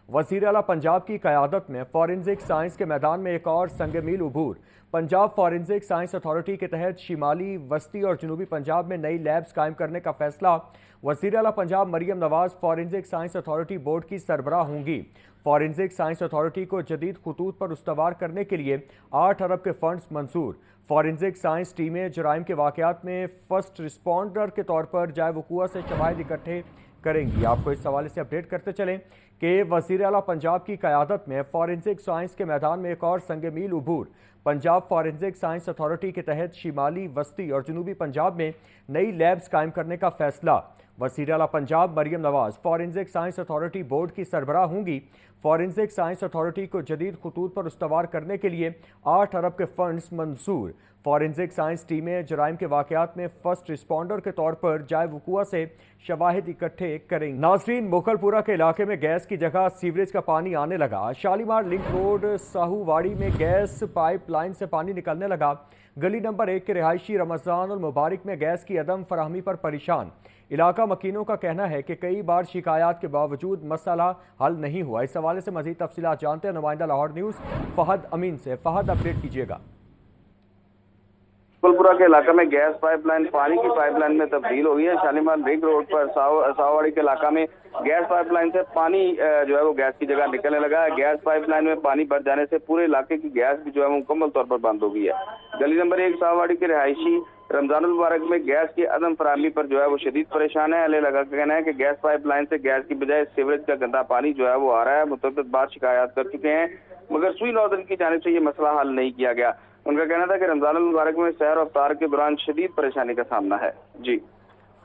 वज़ीर आला पंजाब की क़यादत में फॉरेंसिक साइंस के मैदान में एक और संग मील उबूर। पंजाब फॉरेंसिक साइंस अथॉरिटी के तहत शिमाली, वस्ती और जनूबी पंजाब में नई लैब्स कायम करने का फैसला। वज़ीर आला Punjab Maryam Nawaz forensic science authority board की सरबराह होंगी। फॉरेंसिक साइंस अथॉरिटी को जदीद खतूत पर उस्तवार करने के लिए 8 अरब के फंड्स मंजूर। फॉरेंसिक साइंस टीमें जराइम के वाक़यात में फर्स्ट रिस्पॉन्डर के तौर पर जाए वक़ूआ से शवाहिद इकट्ठे करेंगी। आपको इस हवाले से अपडेट करते चलें कि वज़ीर आला पंजाब की क़यादत में फॉरेंसिक साइंस के मैदान में एक और संग मील उबूर। पंजाब फॉरेंसिक साइंस अथॉरिटी के तहत शिमाली, वस्ती और जनूबी पंजाब में नई लैब्स कायम करने का फैसला। वज़ीर आला Punjab Maryam Nawaz forensic science authority board की सरबराह होंगी। फॉरेंसिक साइंस अथॉरिटी को जदीद खतूत पर उस्तवार करने के लिए 8 अरब के फंड्स मंजूर। फॉरेंसिक साइंस टीमें जराइम के वाक़यात में फर्स्ट रिस्पॉन्डर के तौर पर जाए वक़ूआ से शवाहिद इकट्ठे करेंगे। नाज़रीन, मोखलपुरा के इलाके में गैस की जगह सीवरेज का पानी आने लगा। शालीमार लिंक रोड साहूवाड़ी में गैस पाइप लाइन से पानी निकलने लगा। गली नंबर 1 के रिहायशी रमज़ान और मुबारक में गैस की अदम फराहमी पर परेशान। इलाका मकीनों का कहना है कि कई बार शिकायत के बावजूद मसला हल नहीं हुआ। इस हवाले से मज़ीद तफसीलात जानते हैं नुमाइंदा लाहौर न्यूज़ फ़हद अमीन से। फ़हद, अपडेट कीजिएगा। फुलपुरा के इलाका में गैस पाइपलाइन पानी की पाइपलाइन में तब्दील हो गई है। शालीमार रिंग रोड पर साहूवाड़ी के इलाका में गैस पाइपलाइन से पानी जो है वो गैस की जगह निकलने लगा है। गैस पाइपलाइन में पानी भर जाने से पूरे इलाके की गैस भी जो है वो मुकम्मल तौर पर बंद हो गई है। गली नंबर 1 साहूवाड़ी के रिहायशी रमजान मुबारक में गैस की अदम फराहमी पर जो है वो शदीद परेशान है। अहले इलाका का कहना है कि गैस पाइपलाइन से गैस की बजाय सीवरेज का गंदा पानी जो है वो आ रहा है। मुतअद्दिद बार शिकायत कर चुके हैं मगर सुई नौदन की जानिब से ये मसला हल नहीं किया गया। उनका कहना था कि रमजान मुबारक में सैर और अफ्तार के दौरान शदीद परेशानी का सामना है। जी,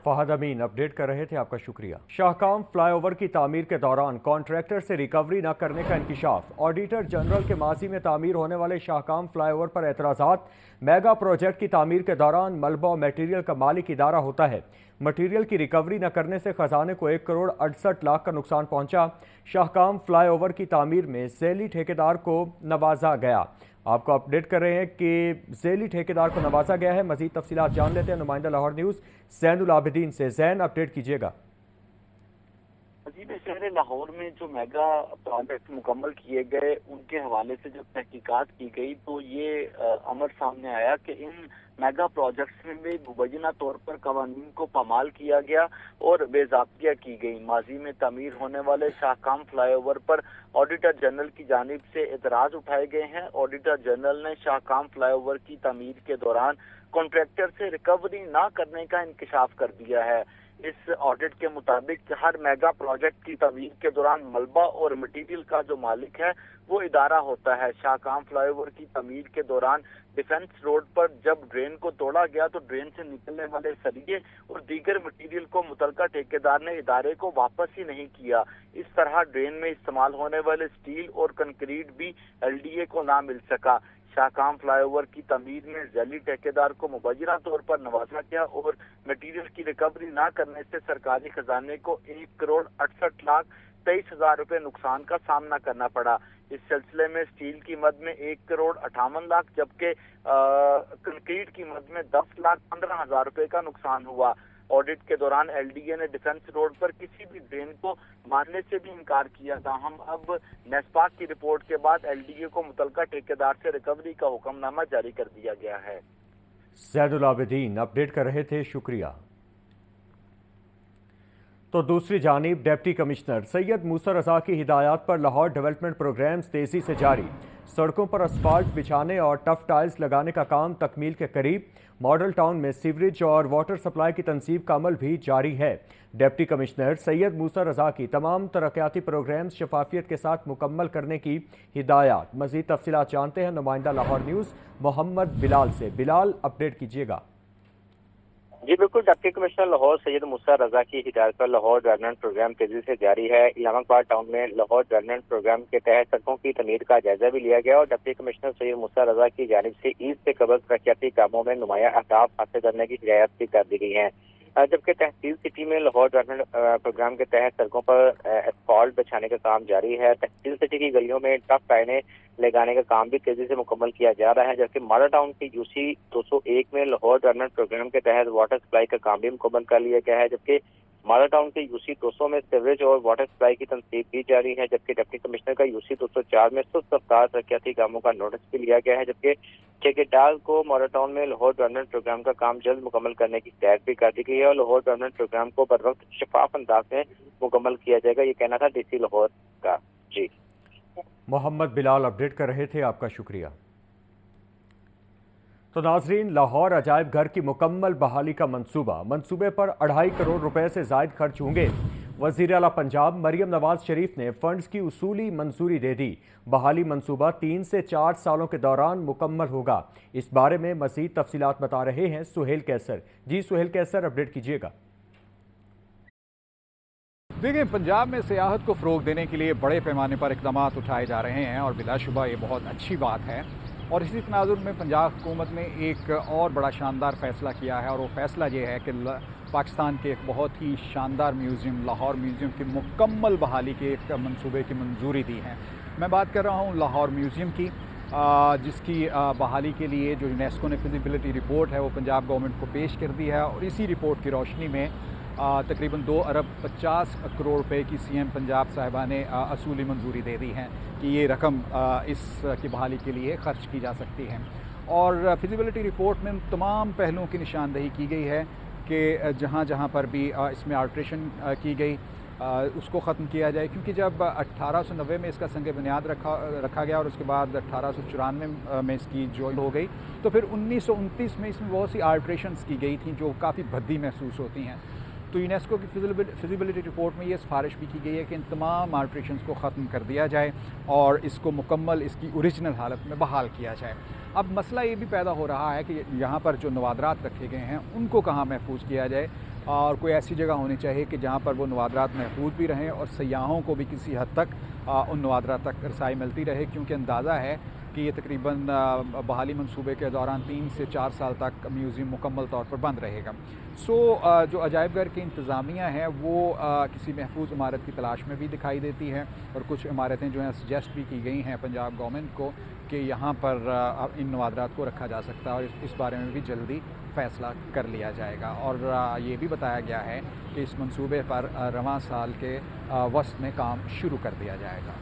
फ़हद अमीन अपडेट कर रहे थे, आपका शुक्रिया। शाहकाम फ्लाईओवर की तामीर के दौरान कॉन्ट्रैक्टर से रिकवरी न करने का इंकिशाफ। ऑडिटर जनरल के माजी में तामीर होने वाले शाहकाम फ्लाईओवर पर एतराज़ात। मेगा प्रोजेक्ट की तामीर के दौरान मलबा और मटीरियल का मालिक इदारा होता है। मटीरियल की रिकवरी न करने से खजाने को 1 करोड़ 68 लाख का नुकसान पहुंचा। शाहकाम फ्लाईओवर की तामीर में ज़ैली ठेकेदार को नवाजा गया। आपको अपडेट कर रहे हैं कि ज़ैली ठेकेदार को नवाजा गया है। मज़ीद तफसीलात जान लेते हैं नुमाइंदा लाहौर न्यूज़ ज़ैनुल आबिदीन से। ज़ैन, अपडेट कीजिएगा। मजीद शहर लाहौर में जो मेगा प्रोजेक्ट मुकम्मल किए गए उनके हवाले से जब तहकीकात की गई तो ये अमर सामने आया कि इन मेगा प्रोजेक्ट्स में भी मुबैना तौर पर कवानीन को पामाल किया गया और बेज़ाब्तियाँ की गई। माजी में तमीर होने वाले शाहकाम फ्लाईओवर पर ऑडिटर जनरल की जानिब से एतराज़ उठाए गए हैं। ऑडिटर जनरल ने शाहकाम फ्लाईओवर की तमीर के दौरान कॉन्ट्रैक्टर से रिकवरी न करने का इंकिशाफ कर दिया है। इस ऑडिट के मुताबिक हर मेगा प्रोजेक्ट की तमीर के दौरान मलबा और मटीरियल का जो मालिक है वो इदारा होता है। शाहकाम फ्लाईओवर की तमीर के दौरान डिफेंस रोड पर जब ड्रेन को तोड़ा गया तो ड्रेन से निकलने वाले सरिये और दीगर मटीरियल को मुतलका ठेकेदार ने इदारे को वापस ही नहीं किया। इस तरह ड्रेन में इस्तेमाल होने वाले स्टील और कंक्रीट भी LDA को ना मिल सका। शाहकाम फ्लाईओवर की तमीर में ज़ैली ठेकेदार को मुबैना तौर पर नवाजा गया और मटीरियल की रिकवरी न करने से सरकारी खजाने को 1 करोड़ 68 लाख 23 हजार रुपए नुकसान का सामना करना पड़ा। इस सिलसिले में स्टील की मद में 1 करोड़ 58 लाख जबकि कंक्रीट की मद में 10 लाख 15 हजार रुपए का नुकसान हुआ। ऑडिट के दौरान LDA ने डिफेंस रोड पर किसी भी ड्रेन को मानने से भी इनकार किया था। हम अब नेस्पाक की रिपोर्ट के बाद LDA को मुतलका ठेकेदार से रिकवरी का हुक्मनामा जारी कर दिया गया है। ज़ैनुल आबिदीन अपडेट कर रहे थे, शुक्रिया। तो दूसरी जानिब डिप्टी कमिश्नर सैयद मूसा रजा की हिदायत पर लाहौर डेवलपमेंट प्रोग्राम्स तेजी से जारी। सड़कों पर असफाल्ट बिछाने और टफ टाइल्स लगाने का काम तकमील के करीब। मॉडल टाउन में सीवरेज और वाटर सप्लाई की तनसीब का अमल भी जारी है। डिप्टी कमिश्नर सैयद मूसा रजा की तमाम तरक्याती प्रोग्राम्स शफाफियत के साथ मुकम्मल करने की हिदायत। मज़ीद तफसीलात जानते हैं नुमाइंदा लाहौर न्यूज़ मोहम्मद बिलाल से। बिलाल, अपडेट कीजिएगा। जी बिल्कुल, डिप्टी कमिश्नर लाहौर सैयद मूसा रजा की हिदायत पर लाहौर डेवलपमेंट प्रोग्राम तेजी से जारी है। इस्लामाबाद टाउन में लाहौर डेवलपमेंट प्रोग्राम के तहत सड़कों की तमीर का जायजा भी लिया गया और डिप्टी कमिश्नर सैयद मूसा रजा की जानिब से ईद से कबल तरक्याती कामों में नुमाया अहदाफ हासिल करने की हिदायत भी कर दी गई है। जबकि तहसील सिटी में लाहौर डेवलपमेंट प्रोग्राम के तहत सड़कों पर एस्फाल्ट बिछाने का काम जारी है। तहसील सिटी की गलियों में टफ टाइलें लगाने का काम भी तेजी से मुकम्मल किया जा रहा है। जबकि मॉडल टाउन की UC 201 में लाहौर डेवलपमेंट प्रोग्राम के तहत वाटर सप्लाई का काम भी मुकम्मल कर लिया गया है। जबकि ماڈل ٹاؤن کے UC 200 میں سیوریج اور واٹر سپلائی کی تنصیب کی جا رہی ہے، جبکہ ڈپٹی کمشنر کا UC 204 میں سست رفتار ترقیاتی کاموں کا نوٹس بھی لیا گیا ہے، جبکہ ٹھیکیدار کو ماڈل ٹاؤن میں لاہور ڈیولپمنٹ پروگرام کا کام جلد مکمل کرنے کی ہدایت بھی کر دی گئی ہے اور لاہور ڈیولپمنٹ پروگرام کو بر وقت شفاف انداز میں مکمل کیا جائے گا، یہ کہنا تھا DC لاہور کا۔ جی محمد بلال اپڈیٹ کر رہے تھے، آپ کا شکریہ۔ تو ناظرین، لاہور عجائب گھر کی مکمل بحالی کا منصوبے پر 2.5 کروڑ روپے سے زائد خرچ ہوں گے۔ وزیر اعلیٰ پنجاب مریم نواز شریف نے فنڈز کی اصولی منظوری دے دی۔ بحالی منصوبہ 3 سے 4 سالوں کے دوران مکمل ہوگا۔ اس بارے میں مزید تفصیلات بتا رہے ہیں سہیل کیسر۔ جی سہیل کیسر، اپڈیٹ کیجیے گا۔ دیکھیں، پنجاب میں سیاحت کو فروغ دینے کے لیے بڑے پیمانے پر اقدامات اٹھائے جا رہے ہیں اور بلا شبہ یہ بہت اچھی بات ہے، اور اسی تناظر میں پنجاب حکومت نے ایک اور بڑا شاندار فیصلہ کیا ہے، اور وہ فیصلہ یہ ہے کہ پاکستان کے ایک بہت ہی شاندار میوزیم لاہور میوزیم کی مکمل بحالی کے ایک منصوبے کی منظوری دی ہے۔ میں بات کر رہا ہوں لاہور میوزیم کی، جس کی بحالی کے لیے جو یونیسکو نے فیزیبلٹی رپورٹ ہے وہ پنجاب گورنمنٹ کو پیش کر دی ہے، اور اسی رپورٹ کی روشنی میں تقریباً 2 ارب 50 کروڑ روپے کی CM پنجاب صاحبہ نے اصولی منظوری دے دی ہے کہ یہ رقم اس کی بحالی کے لیے خرچ کی جا سکتی ہے، اور فیزیبلٹی رپورٹ میں تمام پہلوؤں کی نشاندہی کی گئی ہے کہ جہاں جہاں پر بھی اس میں آلٹریشن کی گئی اس کو ختم کیا جائے، کیونکہ جب 1890 میں اس کا سنگ بنیاد رکھا گیا اور اس کے بعد 1894 میں اس کی جوائن ہو گئی، تو پھر 1929 میں اس میں بہت سی آلٹریشنز کی گئی تھیں جو کافی بھدی محسوس ہوتی ہیں۔ تو یونیسکو کی فیزیبلٹی رپورٹ میں یہ سفارش بھی کی گئی ہے کہ ان تمام آلٹریشنز کو ختم کر دیا جائے اور اس کو مکمل اس کی اوریجنل حالت میں بحال کیا جائے۔ اب مسئلہ یہ بھی پیدا ہو رہا ہے کہ یہاں پر جو نوادرات رکھے گئے ہیں ان کو کہاں محفوظ کیا جائے، اور کوئی ایسی جگہ ہونی چاہیے کہ جہاں پر وہ نوادرات محفوظ بھی رہیں اور سیاحوں کو بھی کسی حد تک ان نوادرات تک رسائی ملتی رہے، کیونکہ اندازہ ہے کہ یہ تقریباً بحالی منصوبے کے دوران 3 سے 4 سال تک میوزیم مکمل طور پر بند رہے گا۔ جو عجائب گھر کی انتظامیہ ہے وہ کسی محفوظ عمارت کی تلاش میں بھی دکھائی دیتی ہے، اور کچھ عمارتیں جو ہیں سجیسٹ بھی کی گئی ہیں پنجاب گورنمنٹ کو کہ یہاں پر ان نوادرات کو رکھا جا سکتا ہے، اور اس بارے میں بھی جلدی فیصلہ کر لیا جائے گا، اور یہ بھی بتایا گیا ہے کہ اس منصوبے پر رواں سال کے وسط میں کام شروع کر دیا جائے گا۔